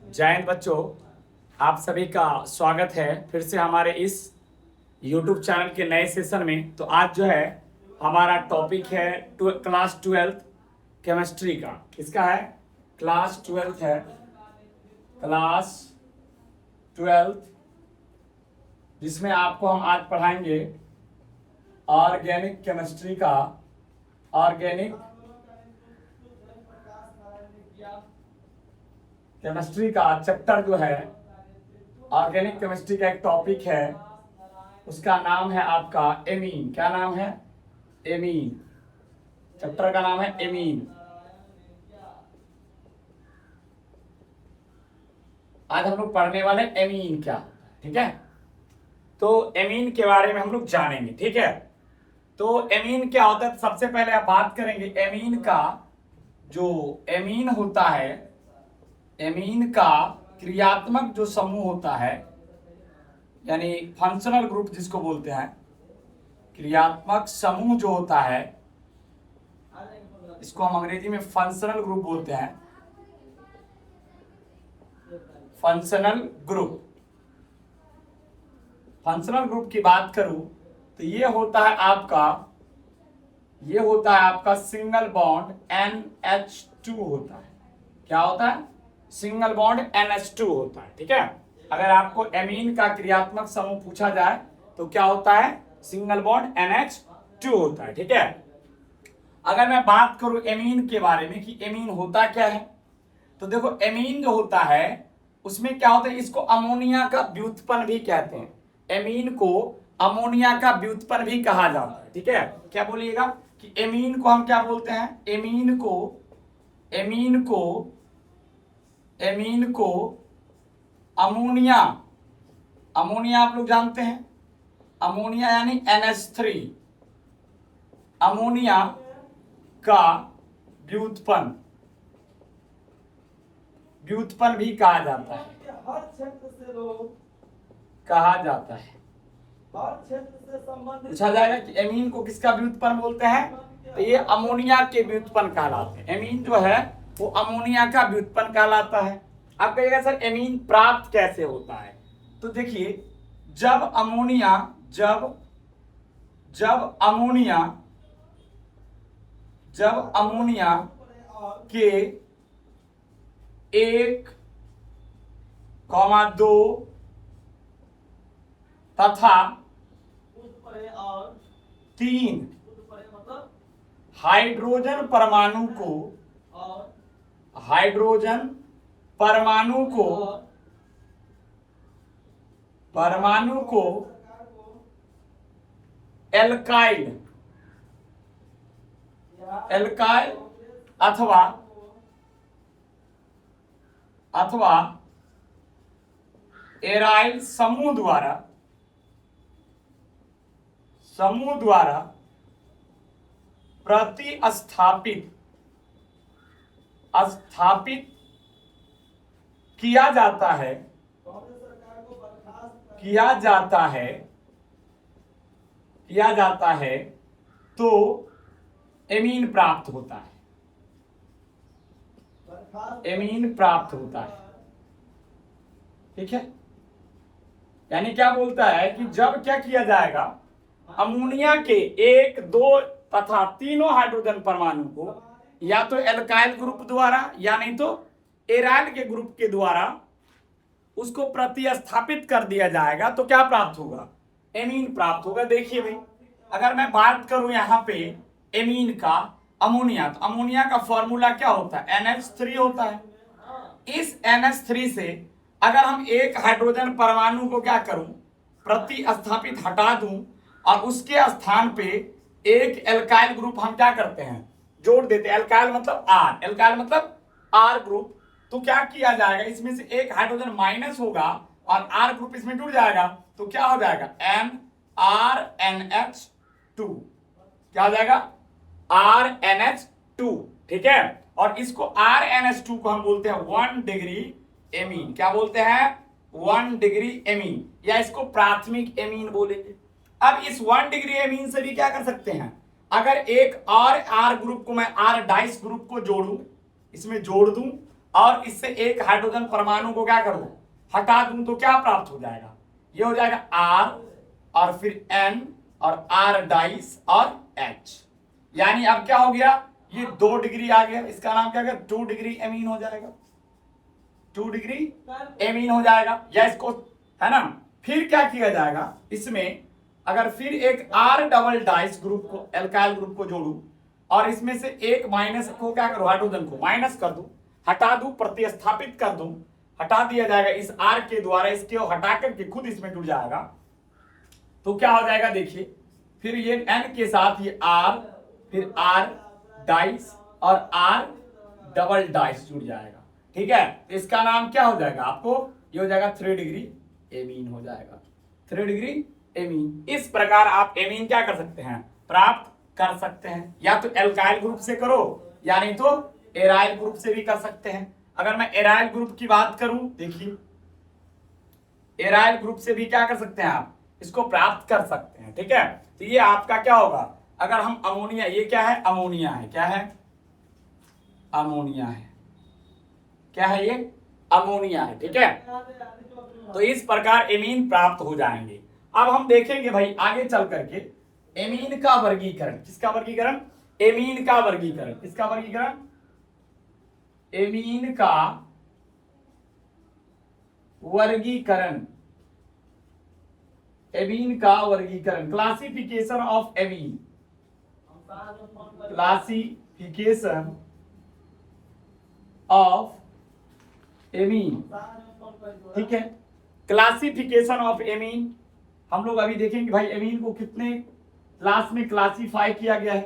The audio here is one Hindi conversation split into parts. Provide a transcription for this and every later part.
जय हिंद बच्चों, आप सभी का स्वागत है फिर से हमारे इस YouTube चैनल के नए सेशन में। तो आज जो है हमारा टॉपिक है क्लास 12th केमिस्ट्री का। किसका है? क्लास 12th है, क्लास 12th, जिसमें आपको हम आज पढ़ाएंगे ऑर्गेनिक केमिस्ट्री का। ऑर्गेनिक केमिस्ट्री का चैप्टर जो है, ऑर्गेनिक केमिस्ट्री का एक टॉपिक है, उसका नाम है आपका एमीन। क्या नाम है? एमीन। चैप्टर का नाम है एमीन। आज हम लोग पढ़ने वाले एमीन क्या, ठीक है? तो एमीन के बारे में हम लोग जानेंगे, ठीक है? तो एमीन क्या होता है, सबसे पहले आप बात करेंगे एमीन का। जो एमीन होता है, एमीन का क्रियात्मक जो समूह होता है, यानी फंक्शनल ग्रुप जिसको बोलते हैं, क्रियात्मक समूह जो होता है, इसको हम अंग्रेजी में फंक्शनल ग्रुप बोलते हैं। फंक्शनल ग्रुप, फंक्शनल ग्रुप की बात करूं तो ये होता है आपका सिंगल बॉन्ड NH2 होता है। क्या होता है? सिंगल बॉन्ड NH2 होता है, ठीक है? अगर आपको एमीन का क्रियात्मक समूह पूछा जाए तो क्या होता है? सिंगल बॉन्ड NH2 होता है, ठीक है? अगर मैं बात करूं एमीन के बारे में कि एमीन होता क्या है, तो देखो एमीन जो होता है उसमें क्या होता है, इसको अमोनिया का व्युत्पन्न भी कहते हैं। एमीन को अमोनिया का व्युत्पन्न भी कहा जाता है, ठीक है? क्या बोलिएगा कि एमीन को हम क्या बोलते हैं? एमीन को अमोनिया, अमोनिया आप लोग जानते हैं, अमोनिया यानी NH3, अमोनिया का व्युत्पन्न भी कहा जाता है, हर क्षेत्र से लोग, कहा जाता है। हर क्षेत्र से संबंधित पूछा जाएगा कि एमीन को किसका व्युत्पन्न बोलते हैं, तो ये अमोनिया के व्युत्पन्न कहलाते हैं। एमीन जो है वो अमोनिया का व्युत्पन्न कहलाता है। आप कहिएगा सर एमीन प्राप्त कैसे होता है? तो देखिए, जब अमोनिया के 1,2 तथा 3 हाइड्रोजन परमाणु को एल्काइल अथवा एराइल समूह द्वारा प्रतिस्थापित किया जाता है तो एमीन प्राप्त होता है। एमीन प्राप्त होता है, ठीक है? यानी क्या बोलता है कि जब क्या किया जाएगा, अमोनिया के 1, 2 तथा तीनों हाइड्रोजन परमाणु को या तो एल्काइल ग्रुप द्वारा या नहीं तो एराइल के ग्रुप के द्वारा उसको प्रतिस्थापित कर दिया जाएगा तो क्या प्राप्त होगा? एमीन प्राप्त होगा। देखिए भाई, अगर मैं बात करूं यहाँ पे एमीन का, अमोनिया, तो अमोनिया का फॉर्मूला क्या होता है? NH3 होता है। इस NH3 से अगर हम एक हाइड्रोजन परमाणु को क्या करूं, प्रतिस्थापित हटा दूं और उसके स्थान पे एक एल्काइल ग्रुप हम क्या करते हैं, जोड़ देते हैं। एल्काइल मतलब R ग्रुप। तो क्या किया जाएगा, इसमें से एक हाइड्रोजन माइनस होगा और R ग्रुप इसमें जुड़ जाएगा, तो क्या हो जाएगा? RNH2। क्या हो जाएगा? RNH2, ठीक है? और इसको RNH2 को हम बोलते हैं 1 डिग्री एमीन। क्या बोलते हैं? 1 डिग्री एमीन, या इसको प्राथमिक एमीन बोलेंगे। अब इस 1 डिग्री एमीन से भी क्या कर सकते हैं, अगर एक और R ग्रुप को मैं R डाइस ग्रुप को जोड़ूं, इसमें जोड़ दूं और इससे एक हाइड्रोजन परमाणु को क्या करूं, हटा दूं, तो क्या प्राप्त हो जाएगा, ये हो जाएगा R और फिर N और R डाइस और H। यानी अब क्या हो गया, ये 2 डिग्री आ गया, इसका नाम क्या गया, 2 डिग्री एमीन हो जाएगा, 2 डिग्री एमीन हो जाएगा, या इसको, है ना। फिर क्या किया जाएगा, इसमें अगर फिर एक R डबल डाइस ग्रुप को, एल्काइल ग्रुप को जोड़ू और इसमें से एक माइनस को क्या करूं, हाइड्रोजन को माइनस कर दूं, हटा दूं, प्रतिस्थापित कर दूं, हटा दिया जाएगा इस R के द्वारा, इसके हटा करके खुद इसमें जुड़ जाएगा, तो क्या हो जाएगा देखिए, फिर ये N के साथ ये R, फिर R डाइस और R डबल डाइस जुड़ जाएगा, ठीक है। तो इसका नाम क्या हो जाएगा आपको, ये हो जाएगा 3 डिग्री एमीन हो जाएगा, 3 डिग्री एमीन। इस प्रकार आप एमीन क्या कर सकते हैं, प्राप्त कर सकते हैं, या तो एल्काइल ग्रुप से करो या नहीं तो एराइल ग्रुप से भी कर सकते हैं। अगर मैं एराइल ग्रुप की बात करूं, देखिए एराइल ग्रुप से भी क्या कर सकते हैं आप, इसको प्राप्त कर सकते हैं, ठीक है। तो ये आपका क्या होगा, अगर हम अमोनिया, ये क्या है, अमोनिया है, क्या है, अमोनिया है, क्या है ये, अमोनिया है, ठीक है। तो इस प्रकार एमीन प्राप्त हो जाएंगे। अब हम देखेंगे भाई आगे चल करके एमीन का वर्गीकरण, किसका वर्गीकरण, एमीन का वर्गीकरण, किसका वर्गीकरण, एमीन का वर्गीकरण, एमीन का वर्गीकरण, classification of amine, classification of amine, ठीक है। क्लासिफिकेशन ऑफ एमीन, हम लोग अभी देखेंगे भाई एमीन को कितने क्लास में क्लासिफाई किया गया है।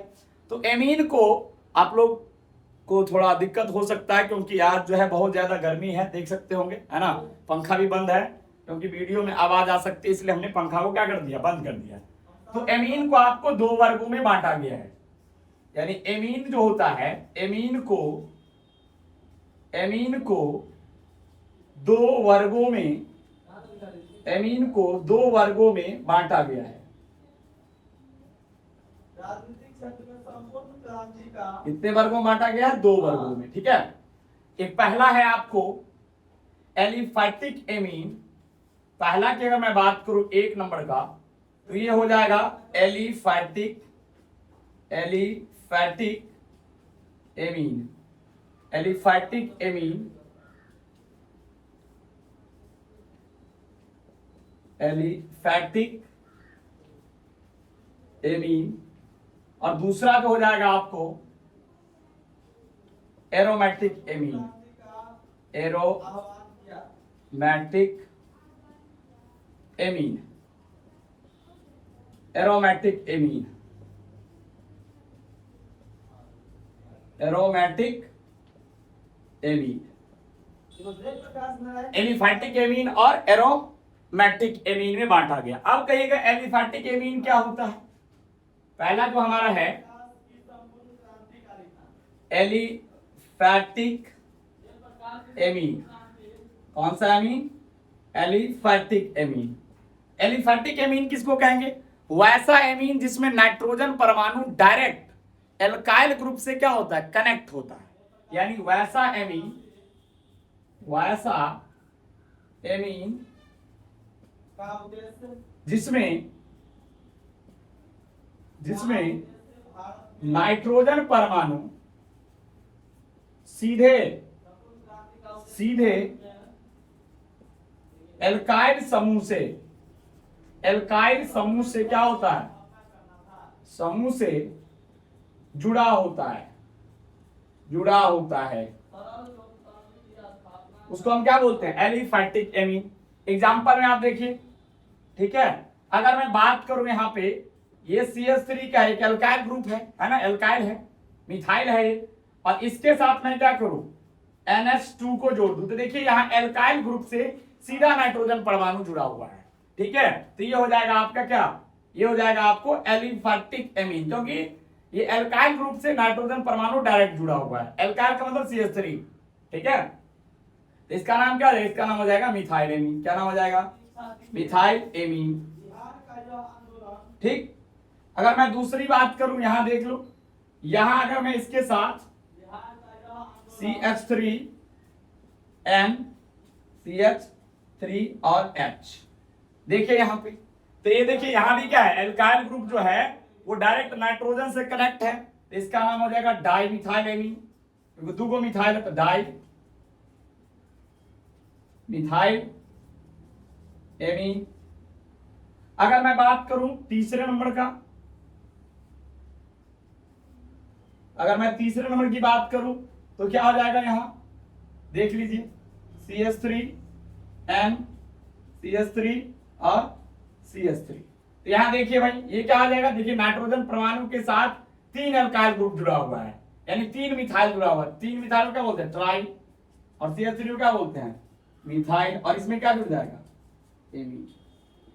तो एमीन को आप लोग को थोड़ा दिक्कत हो सकता है, क्योंकि आज जो है बहुत ज्यादा गर्मी है, देख सकते होंगे, है ना, पंखा भी बंद है, क्योंकि वीडियो में आवाज आ सकती है, इसलिए हमने पंखा को क्या कर दिया, बंद कर दिया। तो एमीन को आपको 2 वर्गों में बांटा गया है, यानी एमीन जो होता है, एमीन को 2 वर्गों में, एमीन को 2 वर्गों में बांटा गया है। राजनीतिक क्षेत्र में संपूर्ण क्रांति का कितने वर्गों में बांटा गया है, 2 वर्गों में, ठीक है। एक पहला है आपको एलिफैटिक एमीन, पहला की अगर मैं बात करूं 1 नंबर का, तो ये हो जाएगा aliphatic amine, aliphatic amine, aliphatic amine. और दूसरा जो हो जाएगा आपको एरोमेटिक एमीन, आह्वान किया aromatic amine, aromatic amine, aromatic amine, Prakash Narayan aliphatic amine और एरोमेटिक एमीन में बांटा गया। अब कहिएगा एलिफैटिक एमीन क्या होता है। पहला जो हमारा है की संपूर्ण क्रांतिकारी था। एलिफैटिक एमीन, कौन सा amine, aliphatic amine. Aliphatic amine किसको कहेंगे, वैसा एमीन जिसमें नाइट्रोजन परमाणु डायरेक्ट एल्काइल ग्रुप से क्या होता है, कनेक्ट होता है, यानी वैसा एमीन, वैसा एमीन का उद्देश्य जिसमें नाइट्रोजन परमाणु सीधे एल्काइल समूह से क्या होता है, समूह से जुड़ा होता है, उसको हम क्या बोलते हैं, एलिफैटिक एमीन। एग्जांपल में आप देखिए, ठीक है। अगर मैं बात करूं यहाँ पे, ये CH3 का एक एल्काइल ग्रुप है ना, एल्काइल है, मिथाइल है ये, और इसके साथ मैं क्या करूं, NH2 को जोड़ दूं, तो देखिए यहाँ एल्काइल ग्रुप से सीधा नाइट्रोजन परमाणु जुड़ा हुआ है, ठीक है। तो ये हो जाएगा आपका क्या, ये हो जाएगा आपको एलिफैटिक एमीन, क्योंकि ये एल्काइल ग्रुप से नाइट्रोजन परमाणु डायरेक्ट जुड़ा हुआ है, एल्काइल का मतलब CH3, ठीक है। तो इसका नाम क्या है, इसका नाम हो जाएगा मिथाइल एमीन। क्या नाम हो जाएगा, मिथाइल एमीन, बिहार का यह आंदोलन ठीक। अगर मैं दूसरी बात करूं, यहां देख लो, यहां अगर मैं इसके साथ बिहार का यह आंदोलन CH3 NCH3 और H। देखिए यहाँ पे, तो ये देखिए यहाँ भी क्या है, एल्काइल ग्रुप जो है वो डायरेक्ट नाइट्रोजन से कनेक्ट है, तो इसका नाम हो जाएगा डाई मिथाइल एमीन, क्योंकि दो मिथाइल है तो डाई मिथाइल एमीन। अगर मैं बात करूं तीसरे नंबर का, अगर मैं तीसरे नंबर की बात करूं तो क्या हो जाएगा, यहां देख लीजिए CH3 N CH3 और CH3। तो यहां देखिए भाई ये क्या आ जाएगा, देखिए नाइट्रोजन परमाणु के साथ 3 अल्काइल ग्रुप जुड़ा हुआ है, यानी 3 मिथाइल जुड़ा हुआ है। 3 मिथाइल क्या बोलते हैं, ट्राई, और CH3 को क्या बोलते हैं, मिथाइल, और इसमें क्या जुड़ जाएगा, एमीन।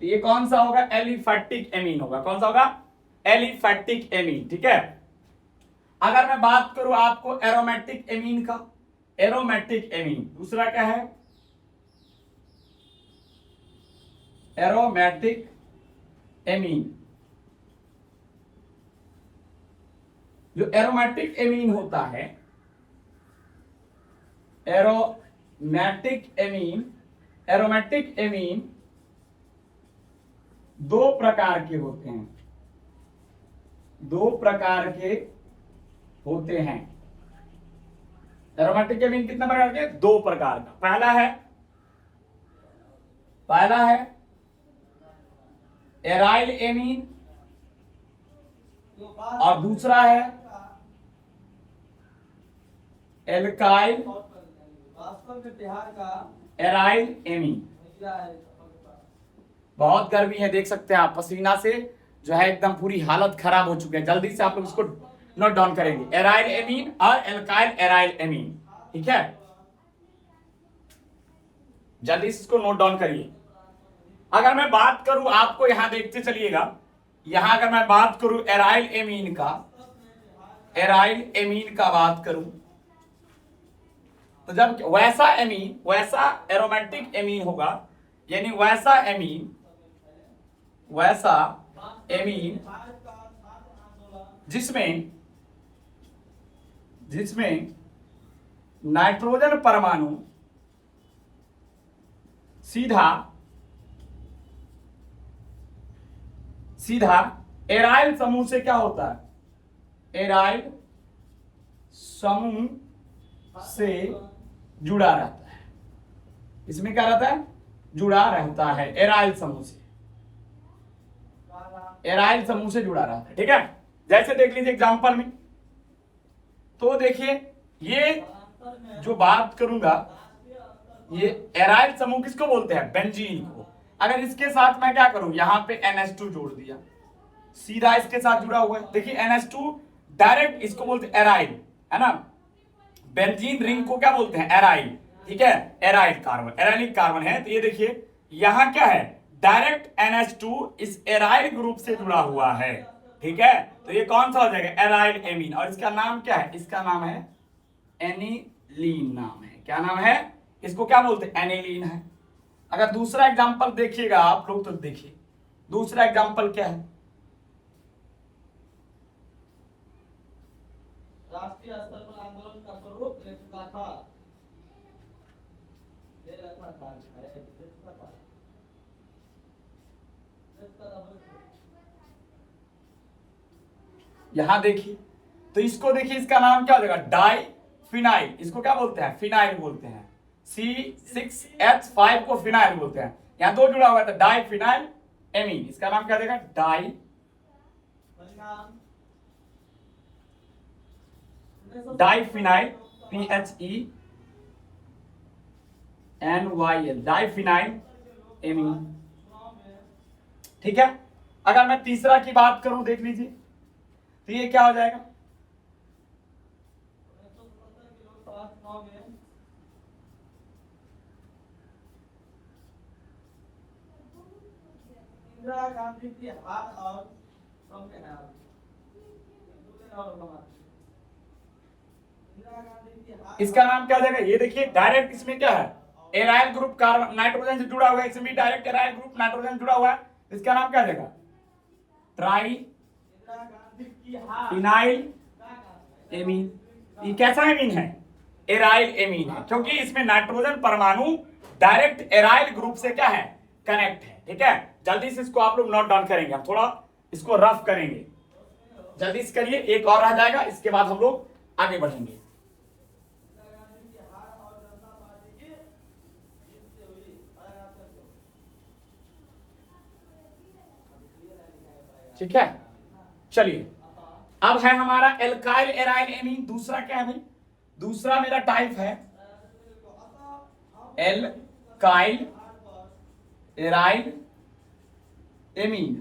तो ये कौन सा होगा, एलिफैटिक एमीन होगा। कौन सा होगा, एलिफैटिक एमीन। ठीक है। अगर मैं बात करूं आपको एरोमेटिक एमीन का, एरोमेटिक एमीन दूसरा क्या है, एरोमेटिक एमीन। जो एरोमेटिक एमीन होता है, एरोमेटिक एमीन, एरोमेटिक एमीन दो प्रकार के होते हैं, दो प्रकार के होते हैं। एरोमेटिक एमीन कितने प्रकार के, दो प्रकार का। पहला है एराइल एमीन, और दूसरा है एल्काइल वास्तव में बिहार का एराइल एमीन। क्या है, बहुत गर्मी है, देख सकते हैं आप, पसीना से जो है एकदम पूरी हालत खराब हो चुकी है। जल्दी से आप लोग इसको नोट डाउन करेंगे, एराइल एमीन और एल्काइल एराइल एमीन। ठीक है, जल्दी से इसको नोट डाउन करिए। अगर मैं बात करूं, आपको यहां देखते चलिएगा, यहां अगर मैं बात करूं एराइल एमीन का, एराइल एमीन का बात करूं तो जब वैसा एमीन, वैसा एरोमेटिक एमीन होगा, यानी वैसा एमीन, वैसा एमीन जिसमें जिसमें नाइट्रोजन परमाणु सीधा सीधा एराइल समूह से क्या होता है, एराइल समूह से जुड़ा रहता है। इसमें क्या रहता है, जुड़ा रहता है, एराइल समूह से, एराइल समूह से जुड़ा रहता है। ठीक है, जैसे देख लीजिए एग्जांपल में, तो देखिए ये जो बात करूंगा, ये एराइल समूह किसको बोलते हैं, बेंजीन को। अगर इसके साथ मैं क्या करूं, यहां पे NH2 जोड़ दिया, सीधा इसके साथ जुड़ा हुआ है। देखिए NH2 डायरेक्ट इसको बोलते हैं एराइल, है ना। बेंजीन रिंग को क्या बोलते हैं, एराइल। ठीक है, एराइल कार्बन, एराइलिक कार्बन है। तो ये देखिए यहां क्या है, डायरेक्ट NH2 इस एराइल ग्रुप से जुड़ा हुआ है। ठीक है, तो ये कौन सा हो जाएगा, एराइल एमीन। और इसका नाम क्या है, इसका नाम है एनिलीन नाम है। क्या नाम है, इसको क्या बोलते हैं, एनिलीन है। अगर दूसरा एग्जांपल देखिएगा आप लोग, तो देखिए दूसरा एग्जांपल क्या है, राष्ट्रीय स्तर पर आंदोलन का स्वरूप ले चुका था, ले रखा था, ले चुका था। यहां देखिए, तो इसको देखिए, इसका नाम क्या हो जाएगा, डाई फिनाइल। इसको क्या बोलते हैं, फिनाइल बोलते हैं। C6H5 को फिनाइल बोलते हैं। यहां दो जुड़ा हुआ है, तो डाई फिनाइल एमीन। इसका नाम क्या देगा, di diphenyl, PHENYL, diphenyl amine. ठीक है, अगर मैं तीसरा की बात करूं, देख लीजिए, तो ये क्या हो जाएगा, इंदिरा गांधी की हार और इंदिरा गांधी की हार, इसका नाम क्या हो जाएगा, ये देखिए डायरेक्ट इसमें क्या है, एराइल ग्रुप कार्बन नाइट्रोजन से जुड़ा हुआ है, इसमें डायरेक्ट एराइल ग्रुप नाइट्रोजन से जुड़ा हुआ है। इसका नाम क्या हो जाएगा, ट्राई इंदिरा गांधी की हार फिनाइल एमीन। ये कैसा एमीन है, एराइल एमीन है, क्योंकि इसमें नाइट्रोजन परमाणु डायरेक्ट एराइल ग्रुप से क्या है, कनेक्ट है। ठीक है, जल्दी से इसको आप लोग नोट डाउन करेंगे, हम थोड़ा इसको रफ करेंगे, जल्दी से करिए, एक और रह जाएगा, इसके बाद हम लोग आगे बढ़ेंगे। ठीक है, चलिए, अब है हमारा एल्काइल एराइल एमीन। दूसरा क्या है भाई, दूसरा मेरा टाइप है एल्काइल एराइल एमीन।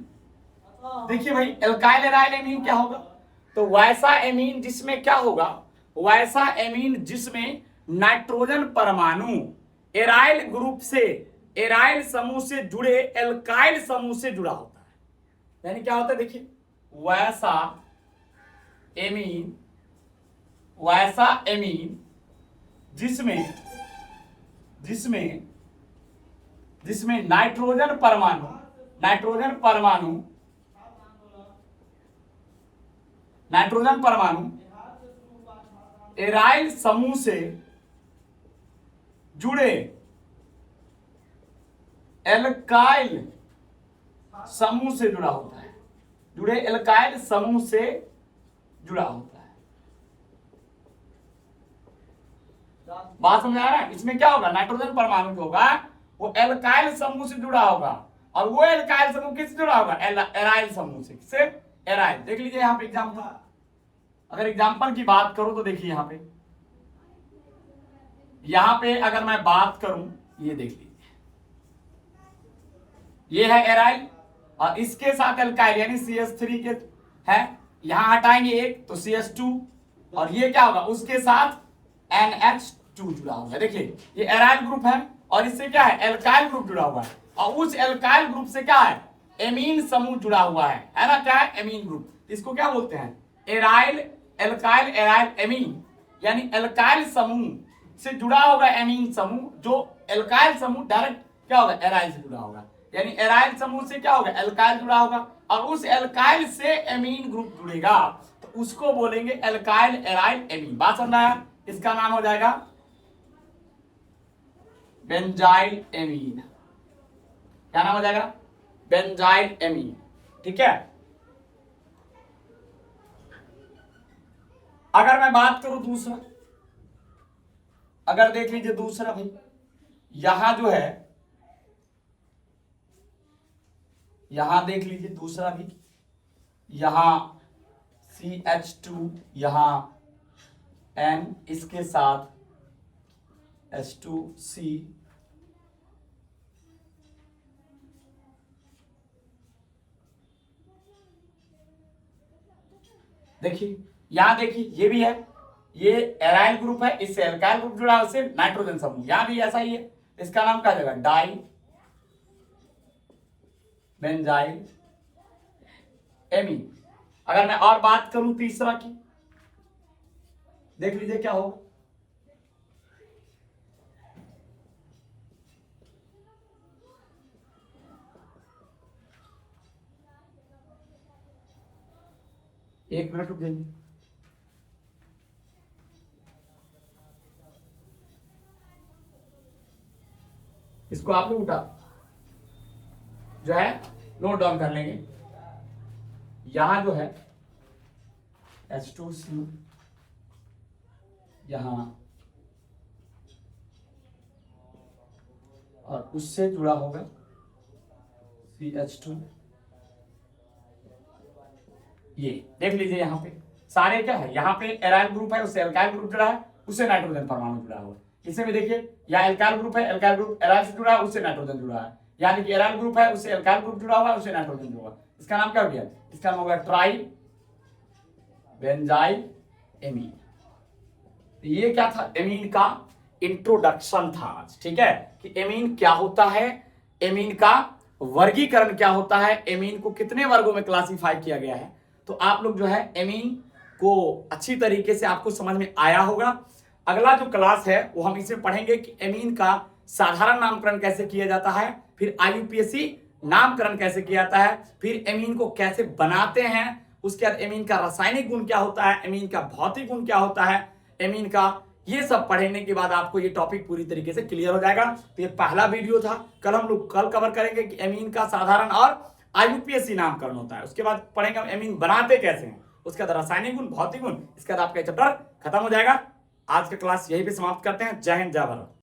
देखिए भाई, एल्काइल एराइल एमीन क्या होगा, तो वैसा एमीन जिसमें क्या होगा, वैसा एमीन जिसमें नाइट्रोजन परमाणु एराइल ग्रुप से, एराइल समूह से जुड़े एल्काइल समूह से जुड़ा होता है। यानी क्या होता है, देखिए, वैसा एमीन जिसमें नाइट्रोजन परमाणु एराइल समूह से जुड़े एल्काइल समूह से जुड़ा होता है, जुड़े एल्काइल समूह से जुड़ा होता है। बात समझ आ रहा है, इसमें क्या होगा, नाइट्रोजन परमाणु जो होगा वो एल्काइल समूह से जुड़ा होगा, और वो एल्काइल समूह किससे जुड़ा होगा, एराइल समूह से। किससे, एराइल। देख लीजिए यहाँ पे एग्जाम्पल, अगर एग्जाम्पल की बात करूं तो देखिए यहाँ पे अगर मैं बात करूं, ये देख लीजिए, ये है एराइल और इसके साथ एल्काइल यानी CH3 के है, यहां हटाएंगे एक तो CH2, और ये क्या होगा, उसके साथ NH2 जुड़ा हुआ है। देखिए ये एराइल ग्रुप है और इससे क्या है, एल्काइल ग्रुप जुड़ा हुआ है, और उस एल्काइल ग्रुप से क्या है, एमीन समूह जुड़ा हुआ है ना, क्या है, एमीन ग्रुप। इसको क्या बोलते हैं, एराइल एल्काइल एराइल एमीन, यानी एल्काइल समूह से जुड़ा होगा एमीन समूह, जो एल्काइल समूह डायरेक्ट क्या होगा, एराइल से जुड़ा होगा, यानी एराइल समूह से क्या होगा, एल्काइल जुड़ा होगा, और उस एल्काइल से एमीन ग्रुप जुड़ेगा, तो उसको बोलेंगे एल्काइल एराइल एमीन। बात समझ आया, इसका नाम हो जाएगा बेंजाइल एमीन। क्या नाम हो जाएगा, बेंजाइल एमीन। ठीक है, अगर मैं बात करूं दूसरा, अगर देख लीजिए दूसरा भाई, यहां जो है, यहां देख लीजिए दूसरा भी, यहां CH2, यहां N, इसके साथ H2C, देखिए यहां देखिए, ये भी है, ये एराइल ग्रुप है, इससे एल्काइल ग्रुप जुड़ा है, उससे नाइट्रोजन समूह, यहां भी ऐसा ही है, इसका नाम क्या जाएगा, डाई बेंजाइल एमीन। अगर मैं और बात करूं तीसरा की, देख लीजिए क्या होगा, एक मिनट रुक जाइए, इसको आप लोग उठा जो है नोट डाउन कर लेंगे। यहां जो है H2C, यहां और उससे जुड़ा होगा CH2, ये देख लीजिए यहाँ पे सारे क्या है, यहाँ पे एराइल ग्रुप है, उससे एल्काइल ग्रुप जुड़ा है, उससे नाइट्रोजन परमाणु जुड़ा हुआ है। इसे में देखिए, यहाँ एल्काइल ग्रुप है, एल्काइल ग्रुप एराइल से जुड़ा है, उससे नाइट्रोजन जुड़ा है, यानी कि एराइल ग्रुप है, उससे एल्काइल ग्रुप जुड़ा हुआ है, उससे नाइट्रोजन जुड़ा हुआ है। इसका नाम क्या हो गया, इसका नाम होगा ट्राई बेंजाइल एमीन। ये क्या था, एमीन का इंट्रोडक्शन था आज। ठीक है, कि एमीन क्या होता है, एमीन का वर्गीकरण क्या होता है, एमीन को कितने वर्गों में क्लासिफाई किया गया है। तो आप लोग जो है एमीन को अच्छी तरीके से आपको समझ में आया होगा। अगला जो क्लास है वो हम इसमें पढ़ेंगे कि एमीन का साधारण नामकरण कैसे किया जाता है, फिर IUPAC नामकरण कैसे किया जाता है, फिर एमीन को कैसे बनाते हैं, उसके बाद एमीन का रासायनिक गुण क्या होता है, एमीन का भौतिक गुण क्या होता है, एमीन का ये सब पढ़ने के बाद आपको ये टॉपिक पूरी तरीके से क्लियर हो जाएगा। तो ये पहला वीडियो था। कल हम लोग कवर करेंगे कि एमीन का साधारण और आईयूपीएसी नामकरण होता है। उसके बाद पढ़ेंगे हम एमीन बनाते कैसे हैं, उसके बाद रासायनिक गुण, भौतिक गुण, इसके बाद आपका चैप्टर खत्म हो जाएगा। आज का क्लास यहीं पे समाप्त करते हैं। जय हिंद, जय भारत।